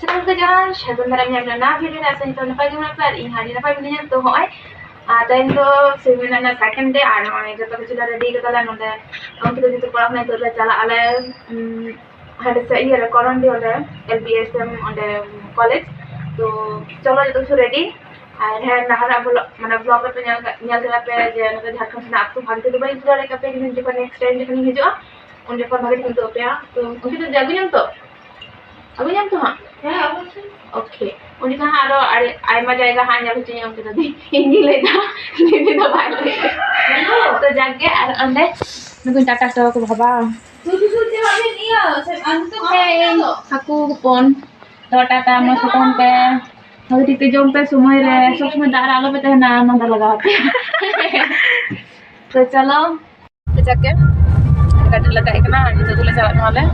Senang ke jalan, syabun maramnya na video na sa ito na pag-iwan pa rin hari na pag-iwan to hoy. Time to seminar na second day ano ay jota kichu da ready katala nonde on kita ditu pora na to chala ale hade sa iya koron di ode LBSM ode college to chalo jota kichu ready আর হ্যাঁ না হারা মানে blog पे nyal kala pe je na jharkhand na apko bhagte do bai jore ka pe kintu ko next time jekhan hijua onde ko bhagte kintu pe to unki to jagu nyam to abu nyam to ha oke undi kan aro aima jayga ha nyal chinya unki to di hindi leda didi to bhai to jage ar onde nukun tata to ko bhaba tu te habe niya anto aku pon to tata mo sukon pe अभी टिकते जो पे समय रे सब समय दार आलो पे ना नंदा लगा तो चलो तो जाके गाड़ी लगा एकना नितो तुले चला नले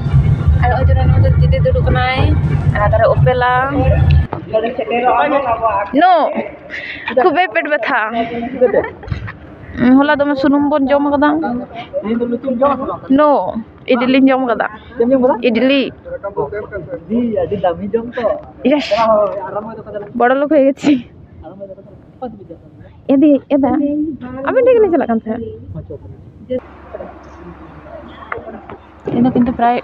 आरो ओजरा न तो तिते दुडु कनाय आधार ओपेला नो खूबे पेट व्यथा होला दम सुनुम बन जम कदा नो इडली जम कदा इडली यस बड़ लोग हो गेছি एदी एदा अबे ठीक नहीं चला कान था इनो किंतु प्राय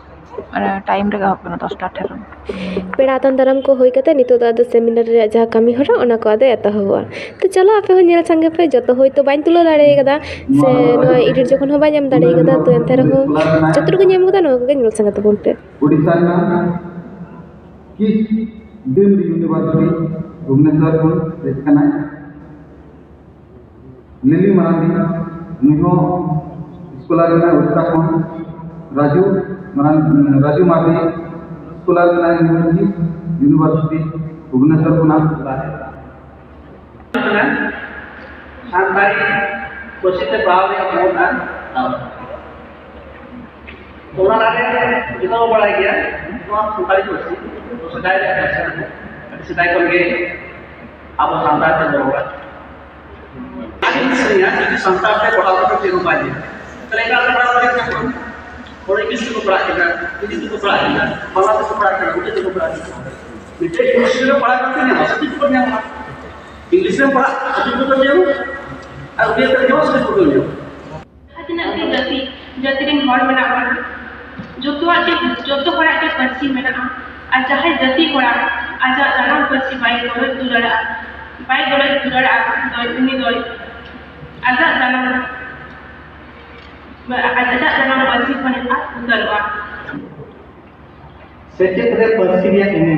टाइम रे गहपना 10टा 18 पेड़ा तन दरम को होई कते नितो दा सेमिनार रे जहा कमी हरा ओना को आदे एता हुआ तो चलो आपे हो नेल संगे पे जतो होय तो बाइन तुलो दाड़े कदा से नो एडिट जखन हो बाय दाड़े कदा तो एंते रहो चतुर को नेम कदा नो के नेल संगे तो बोलते ओडिशा ना किस डीम्ड यूनिवर्सिटी भुवनेश्वर को रेस्कना लिली मरांडी निहो स्कॉलर ना ओडिशा को राजू मादी स्कॉलर ना यूनिवर्सिटी भुवनेश्वर को नाम सांतारी कोशिश पाव रे मोना तोरा लागे जितना वो बड़ा गया तो आप सांतारी कोशिश तो सदाई रे सदाई कर के आप सांतारी से होगा आज से यार जो सांतारी से पढ़ा तो तेरे पाए चलेगा बड़ा बड़ा क्या और इंग्लिश को पढ़ा देगा हिंदी को पढ़ा देगा बांग्ला को पढ़ा देगा उर्दू को पढ़ा देगा बेटे इंग्लिश में पढ़ा करते हैं भाषा को नहीं आता इंग्लिश में पढ़ा सभी को नहीं और उर्दू में क्यों सभी को नहीं हाथिना के गति जतिरिन हर मेना जो तो हरा के परसी मेना आ चाहे जति कोड़ा आजा जाना परसी बाई दुलड़ा दई उनी दई आजा जाना ada dalam versi peneta udalwa sejak dari versi dia ini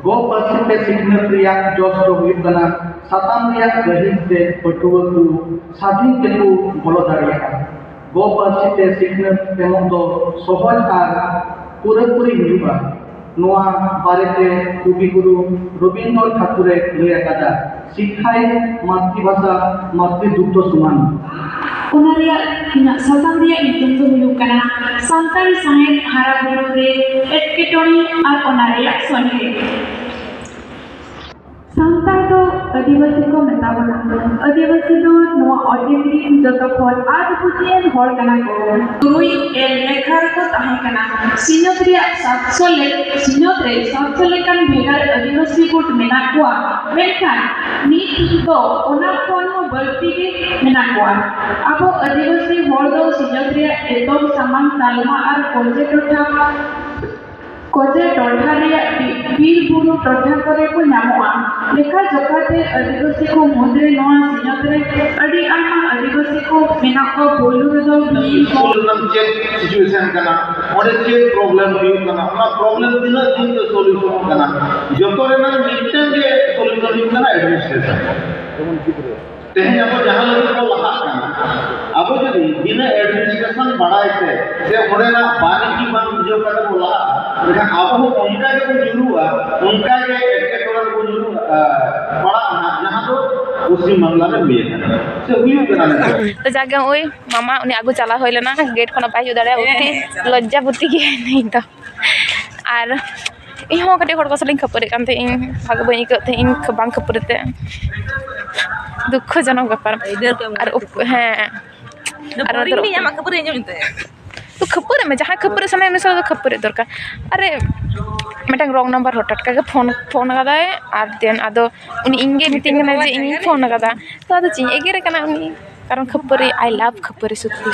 go versi पे सीखने प्रिया जोश तो हुई बना साताम रिया गहिर से पटुआ को साधी के को बोलो दाड़िया go versi पे सीखने पे मोदो सहज आर पूरी हुआ नोआ बारेते कवि गुरु रवीन्द्रनाथ ठाकुरे लय आकादा शिक्षाय मातृभाषा मातृदुग्ध समान उनारिया हिना साताम रिया इतुम तो हुयु कना संताली साहेब हारा बुरु रे एटकेटोनी और उनारिया सोने संताल तो आदिवासी को मेताबना आदिवासी तो नोआ ऑर्डिनरी जतो खोल आज पुतियन हॉल कना को तुई एल लेखार को ताहे कना सिनोत्रिया 700 लेकन भेगार आदिवासी कोट मेना कोआ मेनखान नीत तो ओना कोनो बल्ती के मेना कोआ अब आदिवासी हॉल दो सिनोत्रिया एकदम समान तालमा और कोजे टोठा रे बीर बुरु टोठा करे को नामोआ लेखा जकाते आदिवासी को मुद्रे नोआ सिनोत्रे अडी आमा आदिवासी को मेना को बोलु दो बीर सोल्यूशन चेक सिचुएशन कना ओडे चेक प्रॉब्लम हुई कना ना प्रॉब्लम दिन दिन के सॉल्यूशन कना जतो रे ना मिटन के सॉल्यूशन हुई कना एडमिनिस्ट्रेशन तेहे अब जहां लोग को लहा कना अब जदी दिन एडमिनिस्ट्रेशन बढ़ाइते से ओडे ना बानी की बात जो कना बोला लेकिन अब हो उनका के जुरुआ उनका के एकेटोरल को जुरु बड़ा जहां तो उसी मामला में मिले से हुई कना तो जाके ओई मामा उनी आगु चला होइलेना गेट खना पाई दाड़े उठी लज्जा बुद्धि के नहीं तो आर इन हो कटे हड़ को सलिंग खपरे कानते इन भाग बई कते इन बांग खपरेते दुखजनक ব্যাপার আর হ্যাঁ আর बोरिंग नहीं खपरे में जहां खपरे समय में सब खपरे दरकार अरे मिटन रॉन्ग नंबर हो टटका के फोन कदाय और देन आदो उनी इंगे मीटिंग ना जे इन फोन कदा तो आदो चिंग एगेरे कना उनी कारण खपरी आई लव खपरी सुत्ती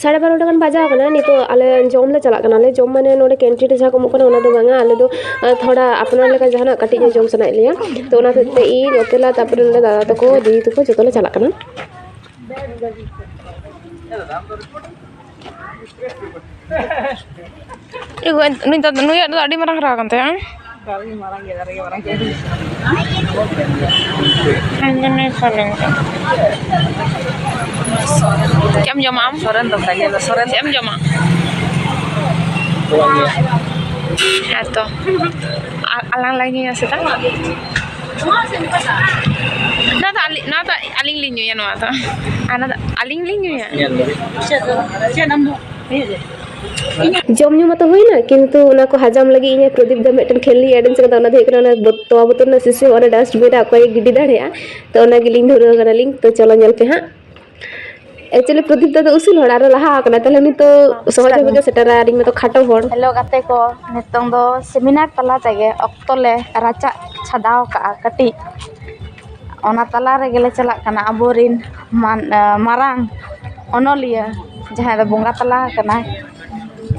12:30 गान बजा कना नितो आले जॉम ले चला कना ले जॉम माने नोडे कैंटीन जहाँ को मुकना ओना दो बांगा आले दो थोड़ा अपना लेका जहाना कटी ने जॉम सना लिया तो ओना ते ई अकेला तापर ले दादा तको दी तको जतो ले चला कना एगो नुई दा अडी मारang रा कांते अंजने फलें क्या जमा सोरेन तो खाइए सोरेन क्या जमा तो alang lagi ya seta nada aling linyo ya no ata ana aling linyo ya germ new मत होइना किंतु उना को हजाम लगी इन प्रदीप दा मेटन खेली एडेंस कदा उना देखना ना तो बोतल ना सिसे और डस्टबिन रा कोई गिडी दाड़िया तो उना गिलिंग धरो गना लिंक तो चलो नेल पे हां एक्चुअली प्रदीप दा उसिल होड़ आरो लहा कना तले नि तो सहज होगे सेटरा रिंग में तो खाटो होड़ हेलो गाते को नितंग दो सेमिनार तला तेगे अक्तोले राचा छाडाव का कटी ओना तला रे गेले चला कना अबोरिन मारांग ओनोलिया जहां दो बोंगा तला कना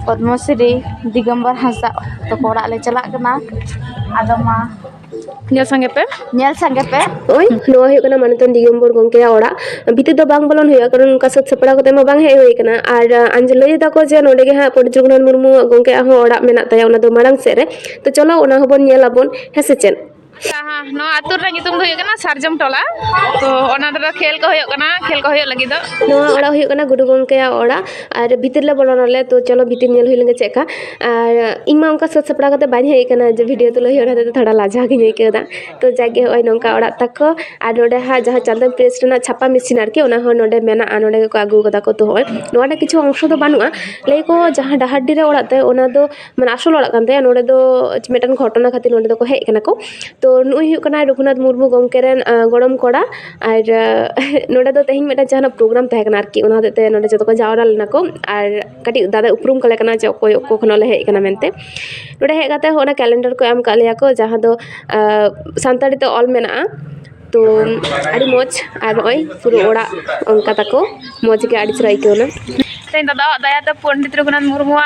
पद्मश्री दिगंबर हंसा तो कोड़ा ले चला कना आदमा nyel sange pe ओय नो होय कना मानतन दिगंबर गोंके ओड़ा बिते दो बांग बोलन होया कारण का सत सपड़ा कोते मा बांग हे होय कना आर अंजलि दाको जे नोडे गे हा पंडित जगन्नाथ मुर्मू गोंके हो ओड़ा मेना ताया ओना दो मारंग से रे तो चलो ओना होबन नेलाबन हेसे चेन हाँ नो आतुर रे नितुम दो होय सारजम टोला तो ओना दो खेल को होय लगी दो नो ओड़ा होय कना गुडु गोंके ओड़ा आर भीतर ले बोलनले तो चलो भीतर नेल होय लंगे चेका आर इमा उनका सत सपड़ा कोते बाñ हे कना जे वीडियो तो होय तो थोड़ा लाजा गे होय केदा तो जागे होय नोंका ओड़ा तक आर नोडे हा जहां चंदन प्रेस रना छापा मेसिन आरके ओना हो नोडे मेना नोडे को आगु कदा को तो होय नोडे किछु अंश दो बानुआ ले को जहां डाहाडी रे ओड़ा ते ओना दो माने आसल ओड़ा कानते नोडे दो मेटन घटना खातिर नोडे दो को हे कना को तो नुई हुई कना रघुनाथ मुर्मू गोंके रेन गड़म कोड़ा और नोडे दो तेहिं मेटा जहां प्रोग्राम तहे कना आरकी ओना होते नोडे जतो को जावरा लेना को और कटी दादा उपरुम कले कना जे कोय को खनले हे कना मेनते नोडे हे गाते होना कैलेंडर को एम कालिया को जहां दो सांताड़ी तो ऑल मेना तो आड़ी मोज और ओय पुरो ओड़ा अंका ताको मोज के आड़ी चराई कोना तेन दादा दया तो पंडित रघुनाथ मुर्मू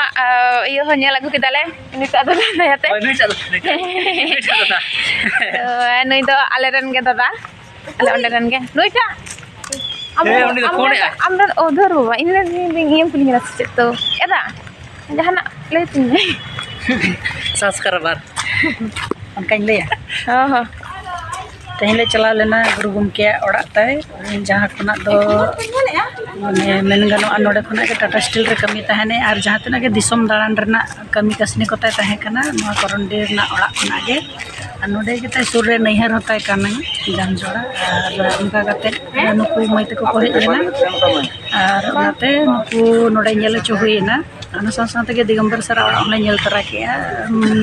इयो हो नेल अगु किदाले निता दो दया ते नई दो आलेरन गे दादा आले ओंडेरन गे नईटा আমরা ওধর বাবা ইংরেজি গেম প্লেইং রাখছে তো এদা জাহানা লে তুমি সাবস্ক্রাইবার অনকাই লয়া হ্যাঁ तेहले चला लेना गुरु गुमके ओड़ा ताय जहाँ खुना दो माने मेन गानो नोडे खुना के टाटा स्टील रे कमी तहने और जहाँ तना के दिसम दाड़ान रना कमी कसनी कोताय तहे कना नोआ करंडी रना ओड़ा खुना के नोडे के ताय सुर रे नैहर होताय काना जान जोड़ा और उनका गते नुकु मई तको को हेज लेना और ओनाते नुकु नोडे नेल चो हुईना अनु साथ के दिगंबर सर ओड़ा नेल तरा के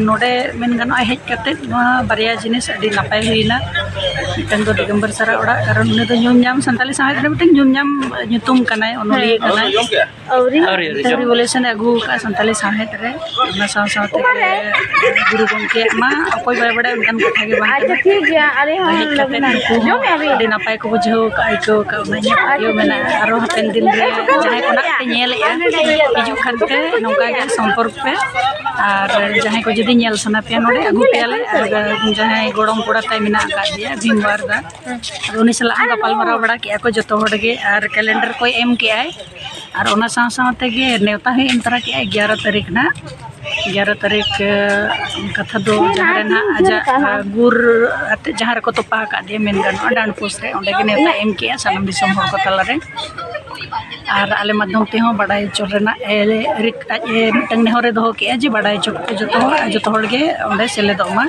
नोडे मेन गानो हेज कते नोआ बारिया जिनिस अडी नापाय हुईना मिटन दो दिगंबर सर ओड़ा कारण उनी दो ᱧᱩᱢ संताली साहेब रे मिटन ᱧᱩᱢ ᱧᱩᱛᱩᱢ कनाय ओनलिए कनाय औरी रिवोल्यूशन अगु का संताली साहेब रे ना साथ गुरु गोंके मा अकोय बाय बडे उनकन कथा के बात अच्छा ठीक है अरे हम लगना जो मैं अभी अडी नापाय को बुझो का आइको का उना यो मेना आरो हपेन दिन रे जहां कोना ते नेल या हिजु खनते नोका के संपर्क पे और जहां को जदी नेल सना पे नोडे अगु पेले जहां गोडम कोड़ा ताय मिना का दिया भीमवार दा उनी सला गपाल मारा बड़ा के को जतो होडगे और कैलेंडर कोई एम के आय और ओना साथे गे नेवता है एम तरह के 11 तारीख ना 11 तारीख कथा दो जहां ना आजा गुर जहां को तोपा का दे मेन गानो डांडपोस रे ओंडे के नेवता एम के सनम दिसम हर को तला रे और आले माध्यम ते हो बड़ाई चोर रेना मिटन नेहरे दो के जे बड़ाई चोक जतो होडगे ओंडे सेले दोमा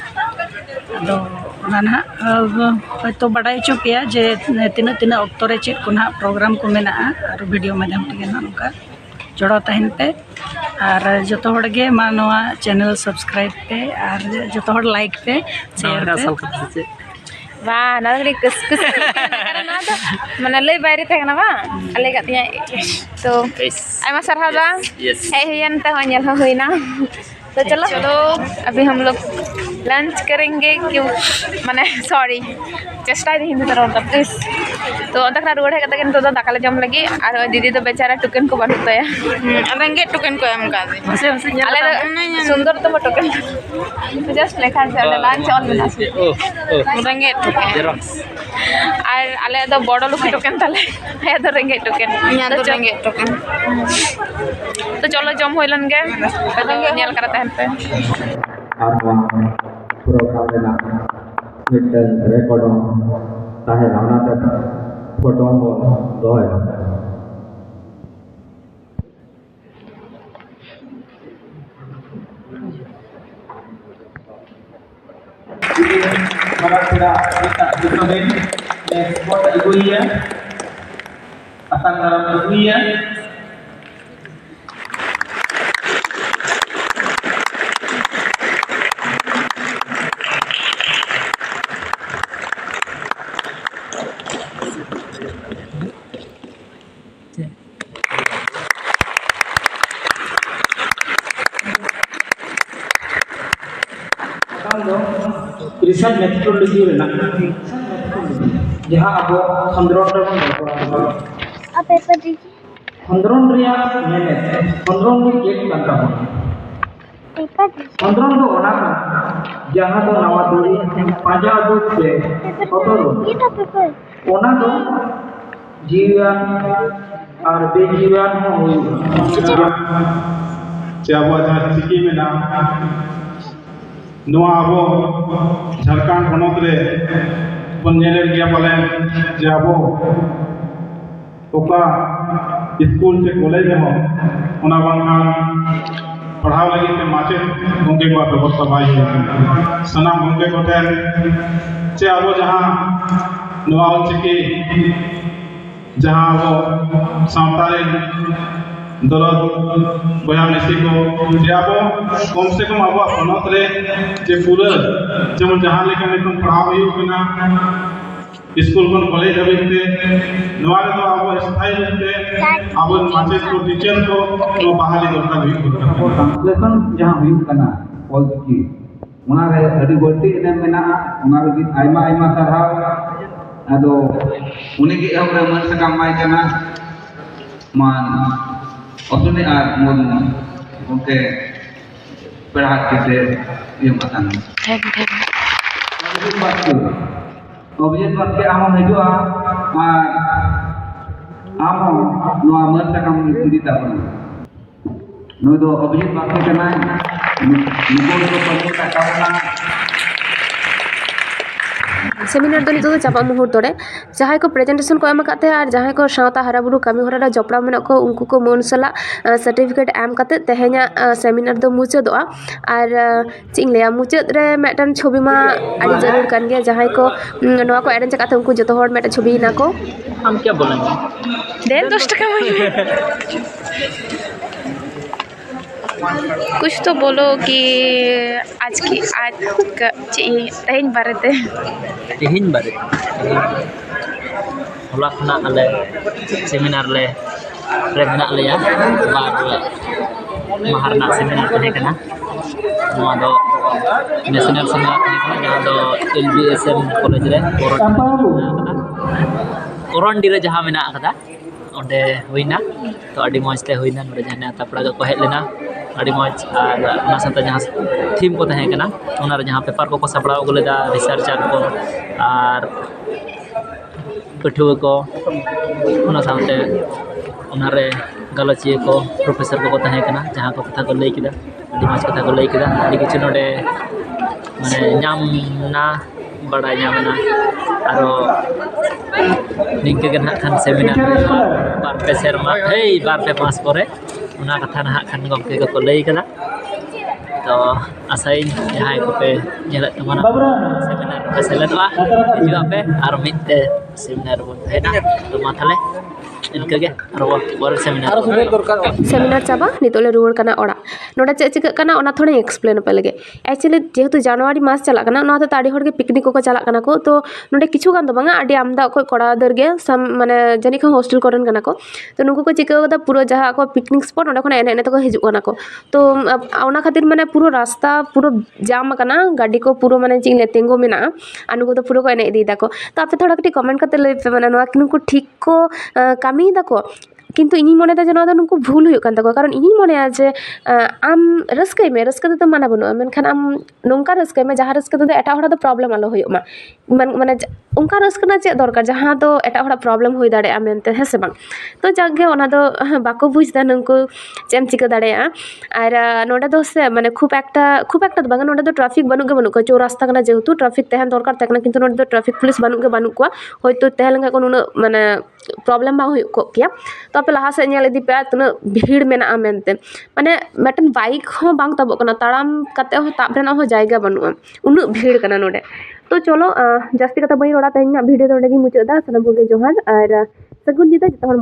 दो ना तो बड़ाई चो पे जे तीना तीना अक्तो रे चेक को ना प्रोग्राम को मेना और वीडियो माध्यम ते ना नोका जोड़ा तहन पे और जतो होडगे मा नोआ चैनल सब्सक्राइब पे और जतो होड लाइक पे शेयर पे वाह नागरी कस माने लई बायरे थे ना बा अले गतिया तो आयमा सरहादा हे हियन त होनेल होइना तो चलो अभी हम लोग लंच करेंगे क्यों माने सॉरी चेष्टा हिंदी तरह होता प्लीज तो तक रुआड़ हेकते के तो दाका ले जम लगी और दीदी तो बेचारा टोकन को बानुत ताया रेंगे टोकन को एम का दे आले सुंदर तो टोकन जस्ट लेखा से लंच ऑन बना रेंगे टोकन और आले तो बड़ लुकी टोकन ताले है तो रेंगे टोकन तो रेंगे टोकन तो चलो जम होइलन गे नेल करते हैं पे प्रोग्राम में मिटल रिकॉर्ड ताहे लाना तक फोटो दोय para tidak kita ini buat ibu ya akan dalam ibu ya research methodology रेना जहां अब खंडरोन रे बन अब पेपर दीजिए खंडरोन रिया मेने खंडरोन में एक करता हूं पेपर दीजिए खंडरोन दो ओना जहां दो नवा दूरी पाजा दो से फोटो ये तो पेपर ओना दो जीवन और बेजीवन हो चाबा जहां चिकी में ना नवा अब झारखंड पनत रे बन नेले गया पाले जे अब ओका स्कूल से कॉलेज में ओना बांखान पढ़ाव लगी ते माचे गंगे को व्यवस्था भाई सना गंगे को थे जे अब जहां नवा चिकी जहां अब सावतारी दरद बया मिसी को जे अब कम से कम अब पनत रे जे पूरा जेमन जहां लेके निकम पढ़ाव हुई बिना स्कूल को कॉलेज हबिते नवा रे तो अब स्थायी रहते अब माचे को टीचर को तो बहाली दरकार हुई ट्रांसलेशन जहां हुई कना ऑल की उना रे अडी गोटी ने मेना उना रे आइमा आइमा सरहाव आदो उनी के हम रे मन से कमाई कना मान असुने आ मन ओके पढ़ा के ये बतान ऑब्जेक्ट बात के आम हिजुआ आम नो मन से काम इदी तापन नो दो ऑब्जेक्ट बात के ना निकोल को पढ़े का कावना सेमिनार दो नितो चापा मुहूर्त रे जहां को प्रेजेंटेशन को एम काते और जहां को सावता हराबुरु कमी हरा जपड़ा में को उनको को मन सला सर्टिफिकेट एम काते तेहेना सेमिनार दो मुचादोआ और चिंग लेया मुचाद रे मेटन छवि मा आड़ी जरूर कान गया जहां को नवा को एरेंज काते उनको जतो हर मेटन छवि ना को हम क्या बोलेंगे देन 10 टका में कुछ तो बोलो कि आज तेहन बारे होला खना आले सेमिनार ले रे मेना लेया बार महारना सेमिनार तहे कना नवा दो नेशनल सेमिनार तहे कना जहां दो एलबीएसएम कॉलेज रे कोरंडी रे जहां मेना कदा ओंडे होइना तो अडी मौज ते होइना नोडे जहां तापड़ा को हेज लेना अड़ी मौज और ना साथ जहाँ थीम को तहे कना उना रे जहाँ पेपर को सपड़ा अगुलेदा रिसर्चर को और पठुआ को उना साथे उना रे गलचिए को प्रोफेसर को तहे कना जहाँ को कथा को लई किदा अड़ी मौज कथा को लई किदा अड़ी किछु नोडे माने नाम ना बड़ा नामना आरो निंके गन खान सेमिनार बार पे शर्मा हे बार पे पास करे उना कथा ना खान गमके को लई कदा तो आसाई जहां को पे नेल तमना सेमिनार पे सेलेदवा हिजुआ पे आरो मिते सेमिनार बन हेना तो मा थाले इनके आरो और सेमिनार सेमिनार चाबा नितोले रुवाड़ कना ओड़ा नोडा चे चिका कना ओना थोड़ा एक्सप्लेन पे लगे एक्चुअली जेहेतु जनवरी मास चला कना ओना तो आडी हर के पिकनिक को चला कना को तो नोडे किछु गान दो बांगा आडी आमदा को कोड़ा दर गे सम माने जनी खा हॉस्टल करन कना को तो नुको को चिका कदा पूरा जहा को पिकनिक स्पॉट ओडा खना एने तो हिजु कना को तो ओना खातिर माने पूरा रास्ता पूरा जाम कना गाड़ी को पूरा माने चिंगले तेंगो मेना अनुको तो पूरा को एने इदी दाको तो आपे थोड़ा कटी कमेंट करते लई पे माने नोआ किनुको ठीक को कामी दाको किंतु इनी मने दा जनो नुको भूल हुई कान तको कारण इनी मने जे आम रस्कई में रस्क तो माना बनु मेनखान आम नोंका रस्कई में जहां रस्क तो एटा हड़ा तो प्रॉब्लम आलो हुई माने उनका रस्क ना चे दरकार जहां तो एटा हड़ा प्रॉब्लम हुई दाड़े आमेनते है से बांग तो जागे ओना दो बाको बुझदा नंको चेम चिका दाड़े आर नोडा दो से माने खूब एकटा तो बांगा नोडा दो ट्रैफिक बनु को चो रास्ता कना जेहेतु ट्रैफिक तहन दरकार तकना किंतु नोडा दो ट्रैफिक पुलिस बनु को होयतो तहन लंगा को माने प्रॉब्लम बा हुई को किया तो पे लहा से नेल इदी पे तुना भीड़ मेना मेनते माने मटन बाइक हो बांग तबो कना ताड़ाम कते हो ताब रेना हो जायगा बनुआ उनु भीड़ कना नोडे तो चलो जास्ती कथा बई रोड़ा तेना वीडियो तोड़े गी मुचादा सनम को जोहार और सगुन जीता